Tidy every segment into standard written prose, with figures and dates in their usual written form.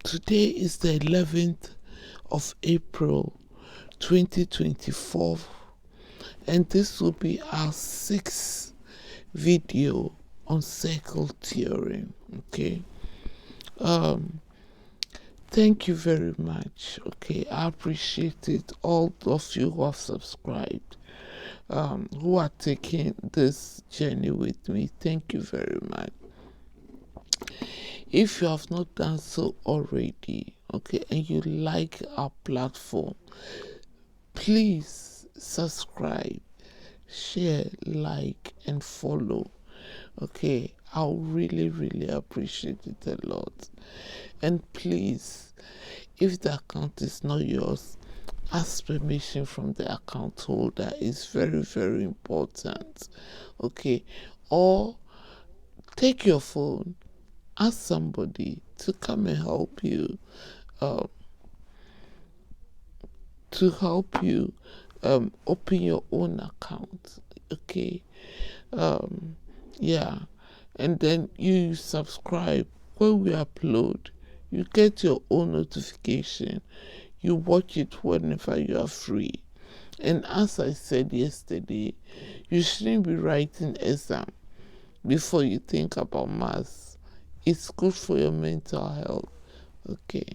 Today is the 11th of April 2024, and this will be our 6th video on circle theorem. Okay, thank you very much. Okay, I appreciate it. All of you who have subscribed, who are taking this journey with me, thank you very much. If you have not done so already, okay, and you like our platform, please subscribe, share, like, and follow. Okay, I'll really appreciate it a lot. And please, if the account is not yours, ask permission from the account holder. It's very important. Okay, or take your phone, ask somebody to come and help you, open your own account. Okay, yeah, and then you subscribe. When we upload, you get your own notification. You watch it whenever you are free. And as I said yesterday, you shouldn't be writing exam before you think about maths. It's good for your mental health. Okay,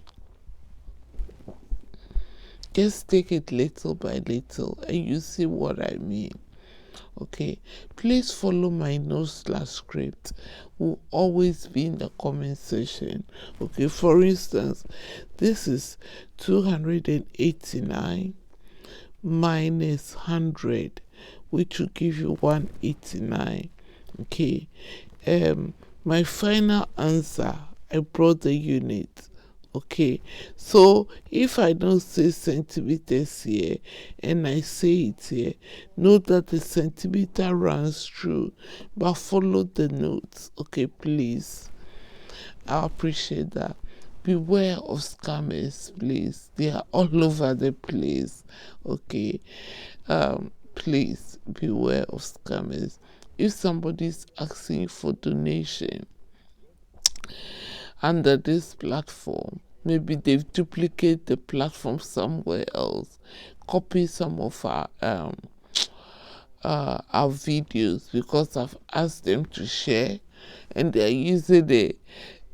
just take it little by little and you see what I mean. Okay, please follow my notes/script. Will always be in the comment section. Okay, for instance, this is 289 minus 100, which will give you 189. Okay, my final answer, I brought the unit. Okay, so if I don't say centimeters here and I say it here, know that the centimeter runs through, but follow the notes. Okay, please, I appreciate that. Beware of scammers, please. They are all over the place. Okay, please beware of scammers. If somebody is asking for donation under this platform, maybe they've duplicated the platform somewhere else, copy some of our videos because I've asked them to share and they're using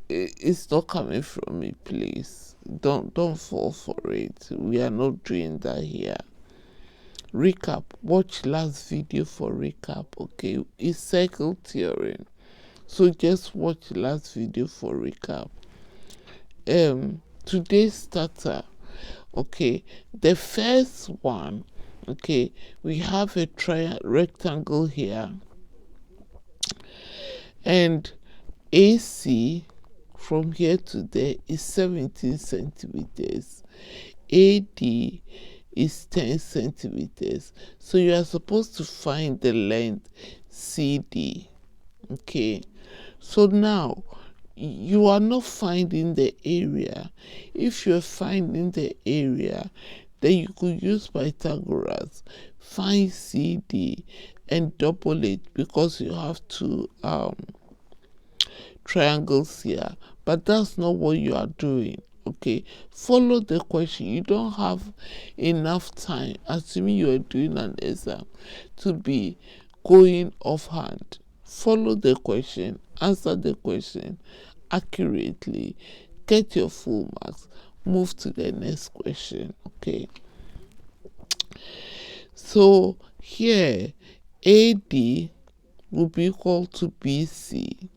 it's not coming from me. Please don't fall for it. We are not doing that here. Recap, watch last video for recap. Okay, it's circle theorem, so just watch last video for recap. Today's starter. Okay, the first one. Okay, we have a rectangle here, and AC from here to there is 17 centimeters. AD is 10 centimeters. So you are supposed to find the length CD. Okay, so now you are not finding the area. If you're finding the area, then you could use Pythagoras, find CD and double it, because you have two triangles here, but that's not what you are doing. Okay, follow the question. You don't have enough time, assuming you are doing an exam, to be going offhand. Follow the question, answer the question accurately, get your full marks, move to the next question. Okay, so here AD will be equal to BC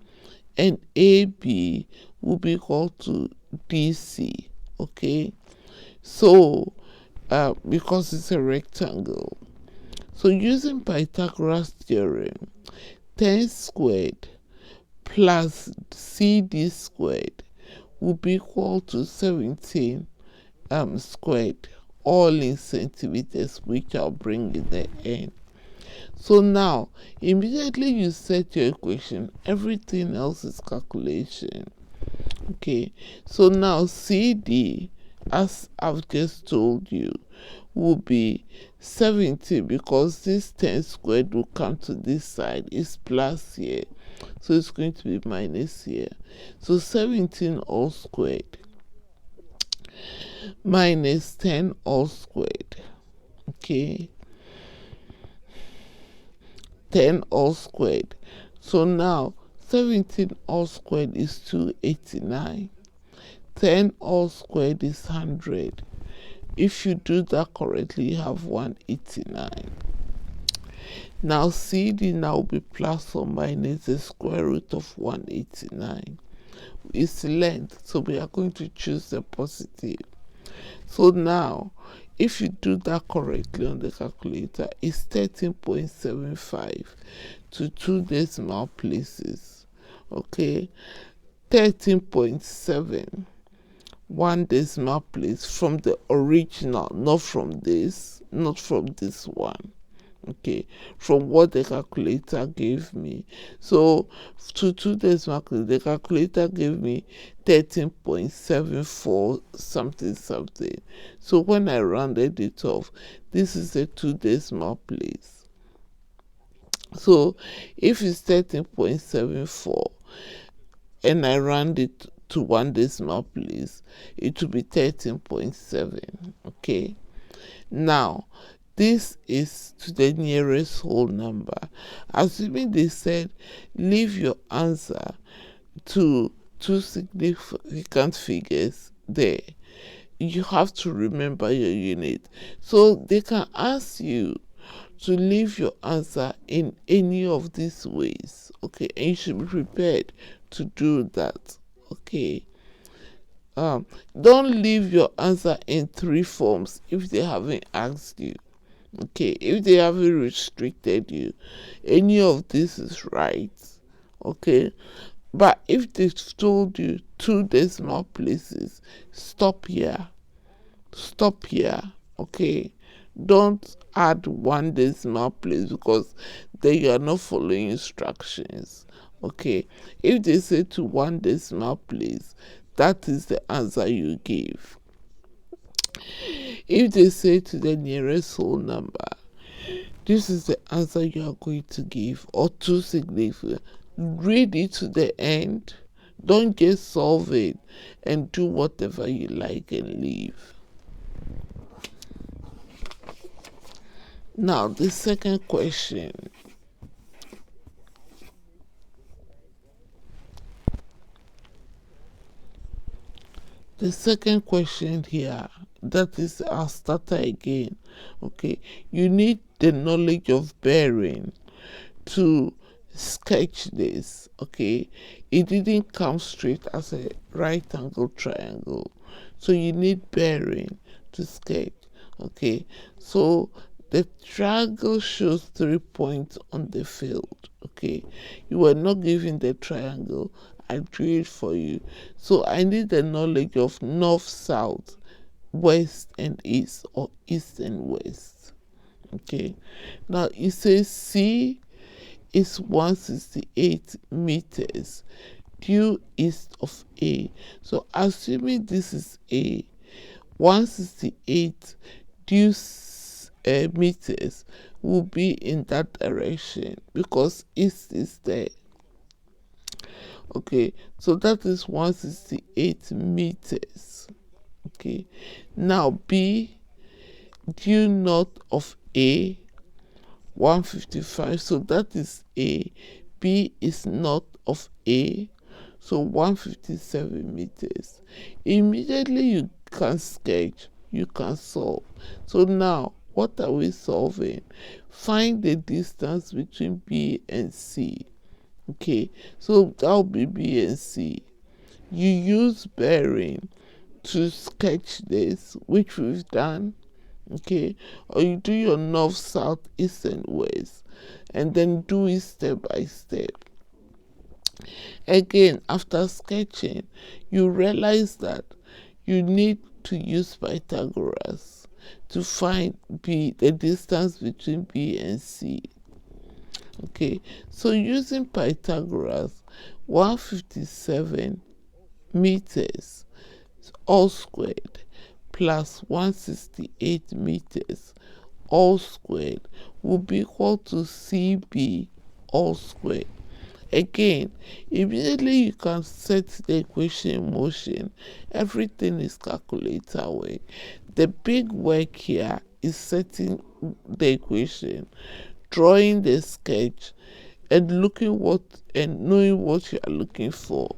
and AB will be equal to DC. Okay, so because it's a rectangle, so using Pythagoras theorem, 10 squared plus CD squared will be equal to 17 squared, all in centimeters, which I'll bring in the end. So now, immediately you set your equation, everything else is calculation. Okay, so now CD, as I've just told you, will be 17, because this 10 squared will come to this side, is plus here, so it's going to be minus here. So 17 all squared minus 10 all squared. Okay, 10 all squared. So now 17 all squared is 289. 10 all squared is 100. If you do that correctly, you have 189. Now CD now will be plus or minus the square root of 189. It's length, so we are going to choose the positive. So now, if you do that correctly on the calculator, it's 13.75 to 2 decimal places. Okay, 13.7, 1 decimal place from the original, not from this one. Okay, from what the calculator gave me. So to 2 decimal places, the calculator gave me 13.74 something something. So when I rounded it off, this is a 2 decimal place. So if it's 13.74 and I round it to 1 decimal place, it will be 13.7. Okay, now this is to the nearest whole number. Assuming they said leave your answer to 2 significant figures there, you have to remember your unit. So they can ask you to leave your answer in any of these ways. Okay, and you should be prepared to do that. Okay, don't leave your answer in 3 forms if they haven't asked you. Okay, if they haven't restricted you, any of this is right. Okay, but if they've told you 2 decimal places, stop here. Okay, don't add 1 decimal place, because then you are not following instructions. Okay, if they say to 1 decimal place, that is the answer you give. If they say to the nearest whole number, this is the answer you are going to give, or 2 significant. Read it to the end. Don't just solve it and do whatever you like and leave. Now the second question. The second question here, that is our starter again. Okay, you need the knowledge of bearing to sketch this. Okay, it didn't come straight as a right angle triangle, so you need bearing to sketch. Okay, so the triangle shows 3 points on the field. Okay, you were not given the triangle, I drew it for you. So I need the knowledge of north, south, west and east, or east and west. Okay, now it says C is 168 meters due east of A. So assuming this is A, 168 due meters will be in that direction because east is there. Okay, so that is 168 meters. Okay, now B due north of A, 155, so that is A. B is north of A, so 157 meters. Immediately you can sketch, you can solve. So now what are we solving? Find the distance between B and C. Okay, so that will be B and C. You use bearing to sketch this, which we've done. Okay, or you do your north, south, east and west, and then do it step by step. Again, after sketching, you realize that you need to use Pythagoras to find B, the distance between B and C. Okay, so using Pythagoras, 157 meters all squared plus 168 meters all squared will be equal to CB all squared. Again, immediately you can set the equation in motion. Everything is calculator work. The big work here is setting the equation, drawing the sketch, and knowing what you are looking for.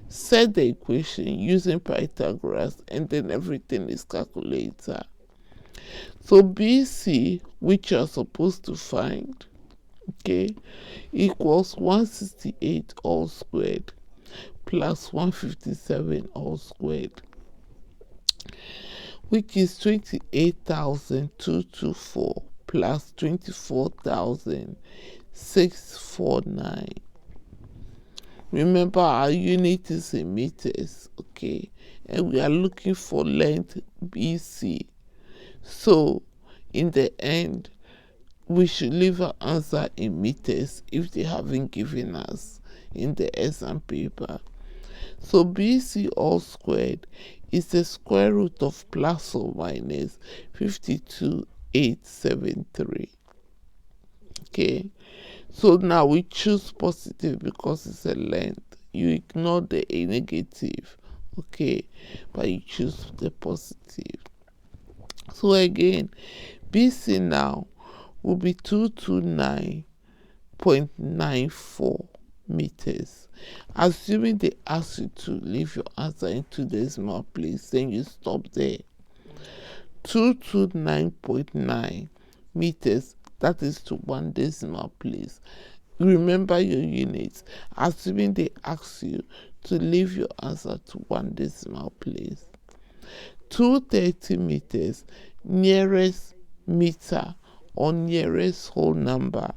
Set the equation using Pythagoras, and then everything is calculator. So BC, which you are supposed to find, okay, equals 168 all squared plus 157 all squared, which is 28,224 plus 24,649. Remember, our unit is in meters, okay, and we are looking for length BC. So in the end, we should leave our answer in meters if they haven't given us in the exam paper. So BC all squared is the square root of plus or minus 52,873. Okay, so now we choose positive because it's a length. You ignore the negative, okay, but you choose the positive. So again, BC now will be 229.94 meters. Assuming they ask you to leave your answer in 2 decimal place, then you stop there. 229.9 meters, that is to 1 decimal place. Remember your units. Assuming they ask you to leave your answer to 1 decimal place. 230 meters, nearest meter or nearest whole number,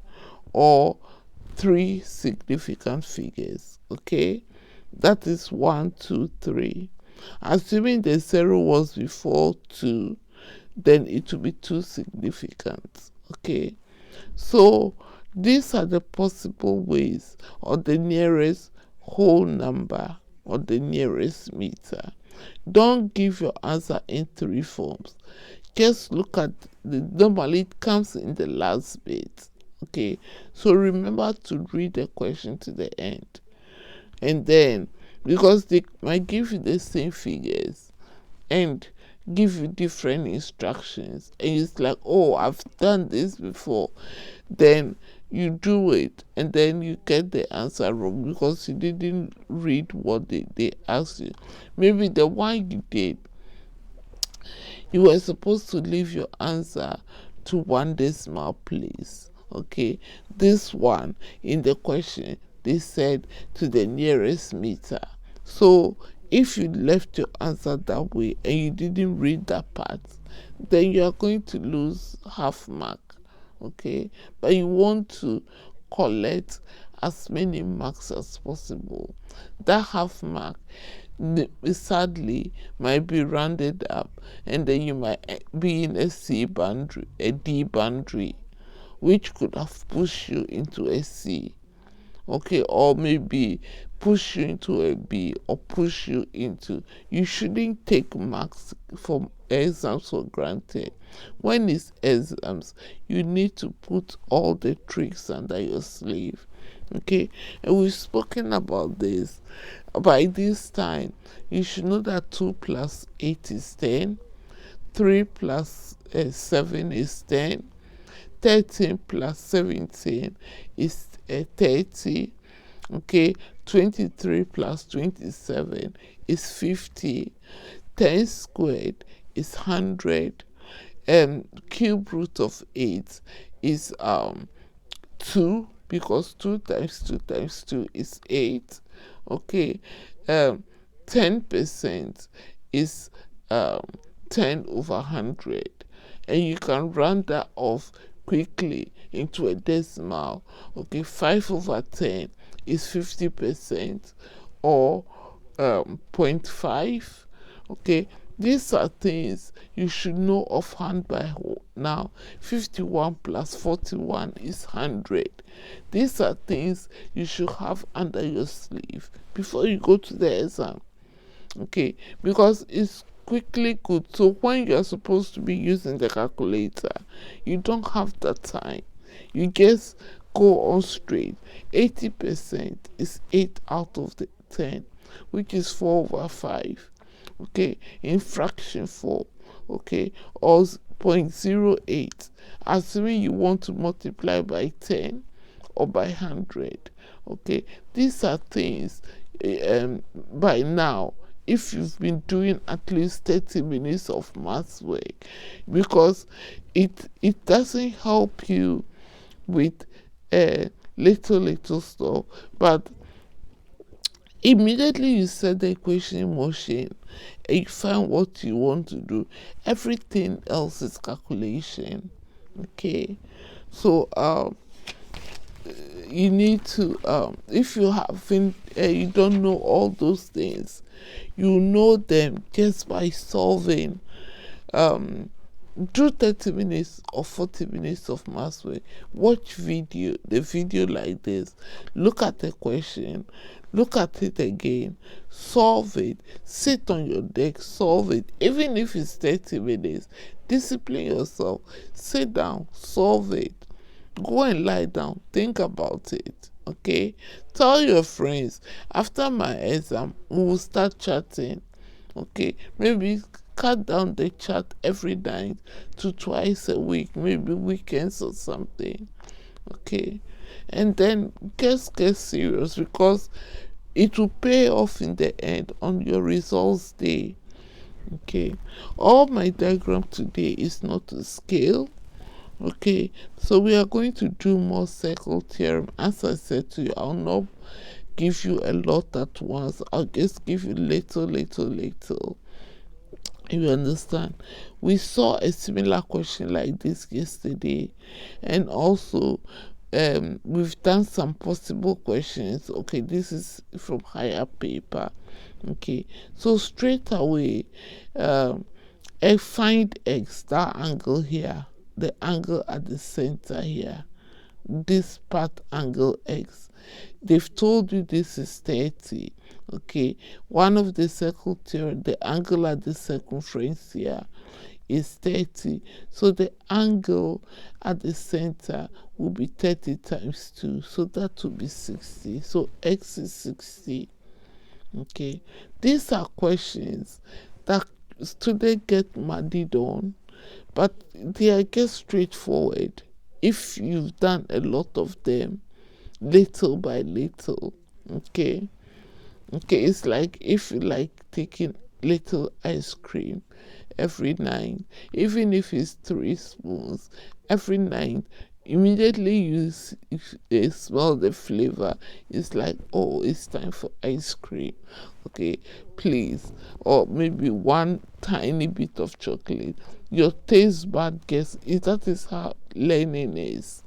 or 3 significant figures, okay? That is 1, 2, 3. Assuming the 0 was before 2, then it will be 2 significant, okay? So these are the possible ways, or the nearest whole number, or the nearest meter. Don't give your answer in 3 forms. Just look at normally it comes in the last bit, okay? So remember to read the question to the end, and then because they might give you the same figures and give you different instructions, and it's like, oh, I've done this before, then you do it and then you get the answer wrong because you didn't read what they asked you. Maybe the one you did, you were supposed to leave your answer to 1 decimal place, okay? This one in the question, they said to the nearest meter. So if you left your answer that way and you didn't read that part, then you are going to lose half mark, okay? But you want to collect as many marks as possible. That half mark sadly might be rounded up, and then you might be in a C boundary, a D boundary, which could have pushed you into a C, okay, or maybe push you into a B, or push you into, you shouldn't take marks from exams for granted. When it's exams, you need to put all the tricks under your sleeve, okay? And we've spoken about this. By this time, you should know that 2 plus 8 is 10, 3 plus 7 is 10, 13 plus 17 is 30, okay? 23 plus 27 is 50, 10 squared is 100, cube root of 8 is 2, because 2 times 2 times 2 is 8, okay? 10% is 10 over 100, and you can round that off quickly into a decimal, okay? 5 over 10 is 50%, or 0.5, okay? These are things you should know offhand by now. 51 plus 41 is 100. These are things you should have under your sleeve before you go to the exam, okay? Because it's quickly good. So when you're supposed to be using the calculator, you don't have that time. You just go on straight, 80% is 8 out of the 10, which is 4 over 5. Okay, in fraction form, okay, or 0.08, assuming you want to multiply by 10 or by 100. Okay, these are things by now, if you've been doing at least 30 minutes of maths work, because it doesn't help you with little stuff, but immediately you set the equation in motion and you find what you want to do, everything else is calculation. Okay, so you need to if you haven't you don't know all those things, you know them just by solving. Do 30 minutes or 40 minutes of maths work, watch the video like this, look at the question, look at it again, solve it, sit on your desk, solve it, even if it's 30 minutes, discipline yourself, sit down, solve it, go and lie down, think about it. Okay, tell your friends, after my exam we will start chatting. Okay, maybe cut down the chat every night to twice a week, maybe weekends or something. Okay, and then just get serious, because it will pay off in the end on your results day. Okay, all my diagram today is not to scale. Okay, so we are going to do more circle theorem. As I said to you, I'll not give you a lot at once, I'll just give you little. You understand? We saw a similar question like this yesterday, and also we've done some possible questions. Okay, this is from higher paper. Okay, so straight away, find x, that angle here, the angle at the center here, this part angle x. They've told you this is 30. Okay, one of the circle theorem, the angle at the circumference here is 30. So the angle at the center will be 30 times 2. So that will be 60. So x is 60. Okay, these are questions that students get muddied on, but they are just straightforward if you've done a lot of them little by little. Okay, it's like if you like taking little ice cream every night, even if it's 3 spoons every night, immediately you smell the flavor, it's like, oh, it's time for ice cream. Okay, please, or maybe one tiny bit of chocolate, your taste bud gets it. That is how learning is.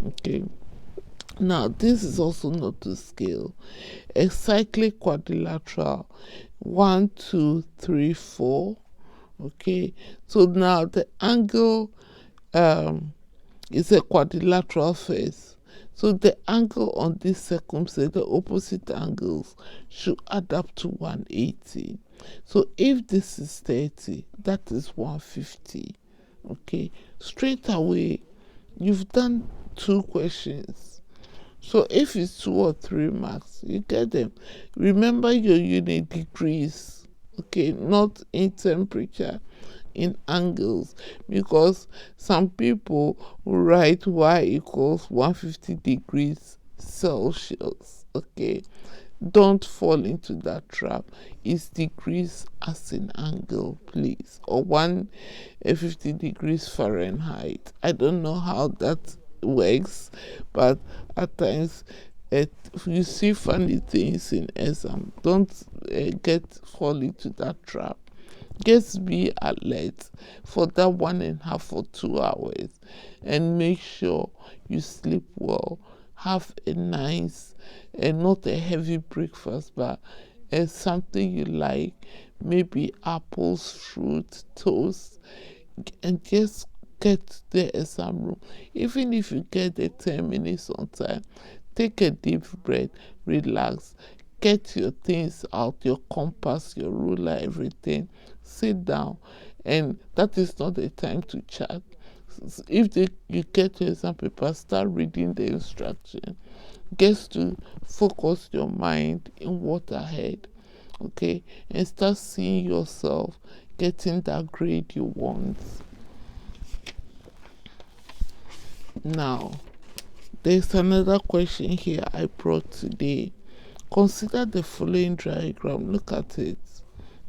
Okay, now this is also not to scale. A cyclic quadrilateral, 1 2 3 4. Okay, so now the angle is a quadrilateral first, so the angle on this circumference, the opposite angles, should add up to 180. So if this is 30, that is 150. Okay, straight away you've done 2 questions. So if it's 2 or 3 marks, you get them. Remember your unit degrees, okay, not in temperature, in angles, because some people will write y equals 150 degrees Celsius. Okay, don't fall into that trap. It's degrees as an angle, please, or 150 degrees Fahrenheit. I don't know how that works, but at times you see funny things in exam. Don't fall into that trap. Just be alert for that 1.5 or 2 hours, and make sure you sleep well. Have a nice and not a heavy breakfast, but something you like, maybe apples, fruit, toast, and just get to the exam room. Even if you get the 10 minutes on time, take a deep breath, relax, get your things out, your compass, your ruler, everything. Sit down, and that is not the time to chat. If you get your exam paper, start reading the instruction. Get to focus your mind in what ahead, okay, and start seeing yourself getting that grade you want. Now, there's another question here I brought today. Consider the following diagram. Look at it.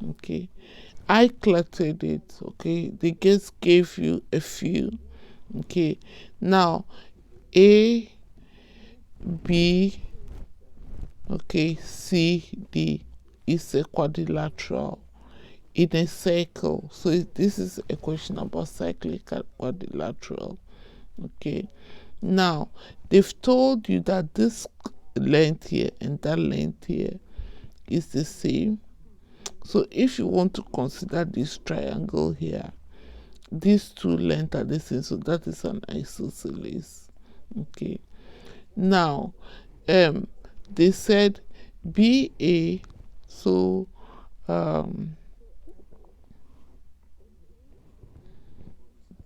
Okay, I cluttered it. Okay, they just gave you a few. Okay, now A, B, okay, C, D is a quadrilateral in a circle. So this is a question about cyclic quadrilateral. Okay, now they've told you that this length here and that length here is the same. So if you want to consider this triangle here, these two lengths are the same, so that is an isosceles. Okay, now they said BA, so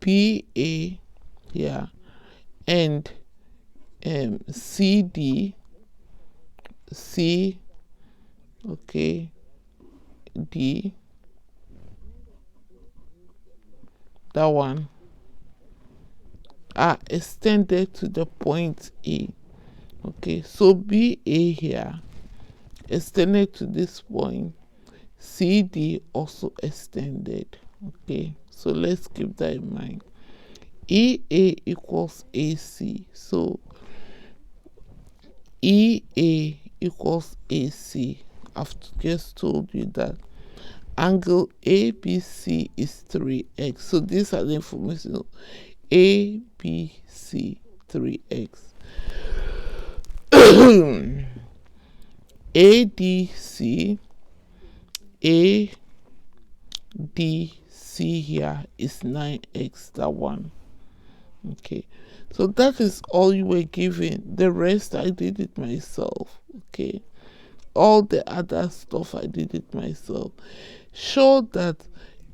BA here and CD, C, okay, D, that one, are extended to the point A. Okay, so BA here extended to this point, CD also extended. Okay, so let's keep that in mind. EA equals AC, so EA equals AC. I've just told you that angle ABC is 3x. So these are the information. ABC 3x. ADC, ADC here is 9x, that one. Okay, so that is all you were given. The rest I did it myself. Okay, all the other stuff I did it myself. Show that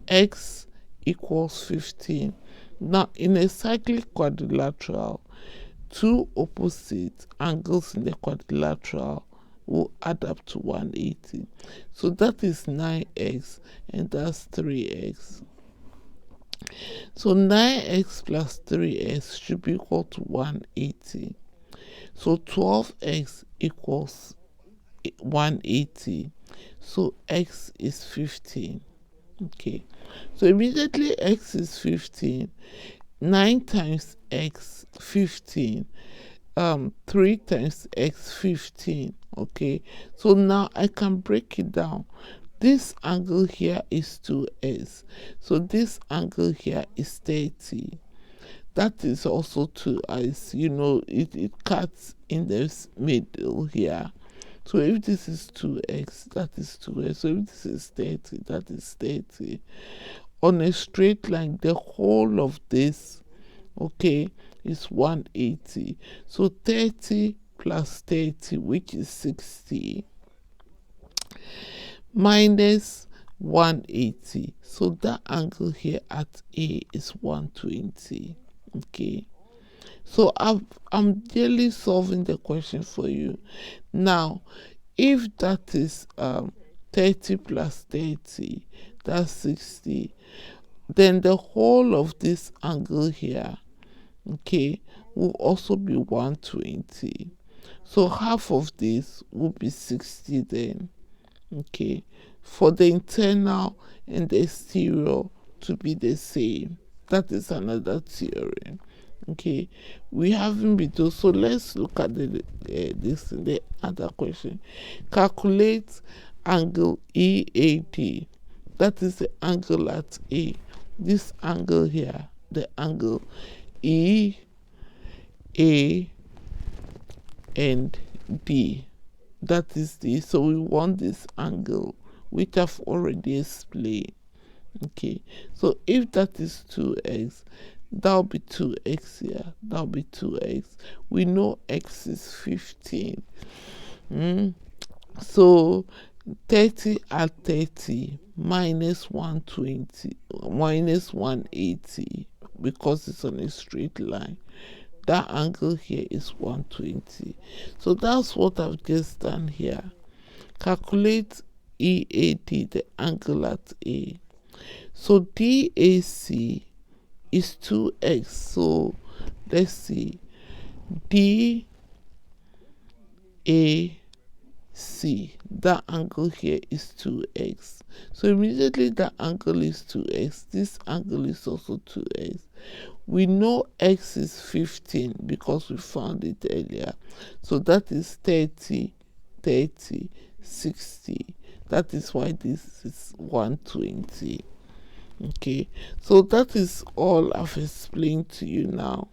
x equals 15. Now in a cyclic quadrilateral, two opposite angles in the quadrilateral will add up to 180. So that is 9x and that's 3x. So 9x plus 3x should be equal to 180. So 12x equals 180. So x is 15. Okay, so immediately x is 15. 9 times x 15, 3 times x 15. Okay, so now I can break it down. This angle here is 2s, so this angle here is 30. That is also 2s, you know, it cuts in the middle here. So if this is 2x, that is 2s. So if this is 30, that is 30. On a straight line, the whole of this, okay, is 180. So 30 plus 30, which is 60, minus 180. So that angle here at A is 120. Okay, so I'm really solving the question for you. Now, if that is 30 plus 30, that's 60, then the whole of this angle here, okay, will also be 120. So half of this will be 60 then. Okay, for the internal and the exterior to be the same. That is another theorem. Okay, we haven't been told, so let's look at the other question. Calculate angle EAD. That is the angle at A. This angle here, the angle EA and D. That is this. So we want this angle, which I've already explained. Okay, so if that is 2x, that'll be 2x here, that'll be 2x. We know x is 15. So 30 at 30 minus 120 minus 180 because it's on a straight line. That angle here is 120. So that's what I've just done here. Calculate EAD, the angle at A. So DAC is 2x. So let's see. DAC, that angle here is 2x. So immediately that angle is 2x. This angle is also 2x. We know x is 15 because we found it earlier. So that is 30, 30, 60. That is why this is 120. Okay, so that is all I've explained to you now.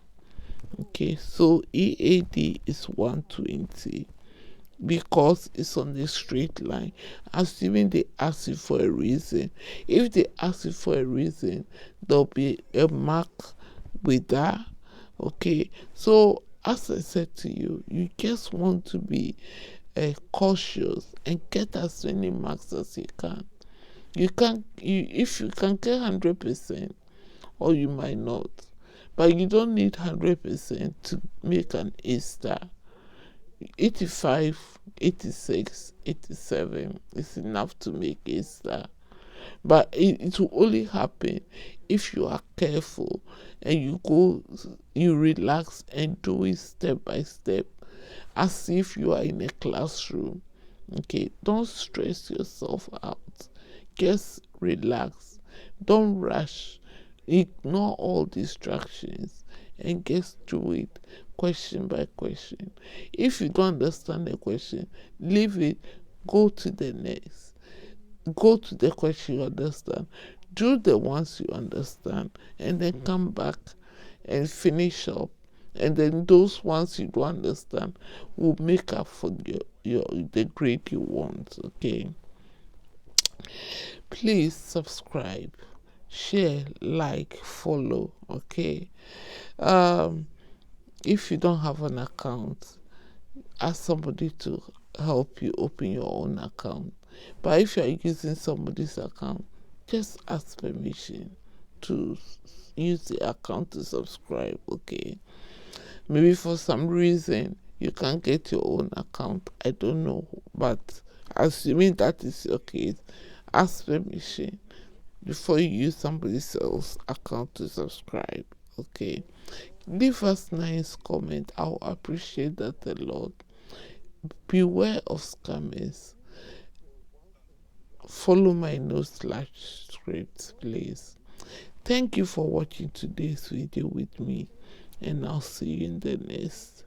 Okay, so EAD is 120 because it's on the straight line, assuming they ask you for a reason. If they ask you for a reason, there'll be a mark with that. Okay, so as I said to you, you just want to be cautious and get as many marks as you can. If you can get 100%, or you might not, but you don't need 100% to make an A star. 85, 86, 87 is enough to make A star. But it will only happen if you are careful and you relax and do it step by step, as if you are in a classroom. Okay, don't stress yourself out. Just relax. Don't rush. Ignore all distractions and just do it question by question. If you don't understand the question, leave it. Go to the next. Go to the question you understand. Do the ones you understand and then come back and finish up. And then those ones you don't understand will make up for the grade you want. Okay. Please subscribe, share, like, follow. Okay. If you don't have an account, ask somebody to help you open your own account. But if you are using somebody's account, just ask permission to use the account to subscribe. Okay. Maybe for some reason you can't get your own account. I don't know, but assuming that is your case, ask permission before you use somebody else's account to subscribe. Okay. Leave us nice comment. I'll appreciate that a lot. Beware of scammers. Follow my notes/script, please. Thank you for watching today's video with me, and I'll see you in the next.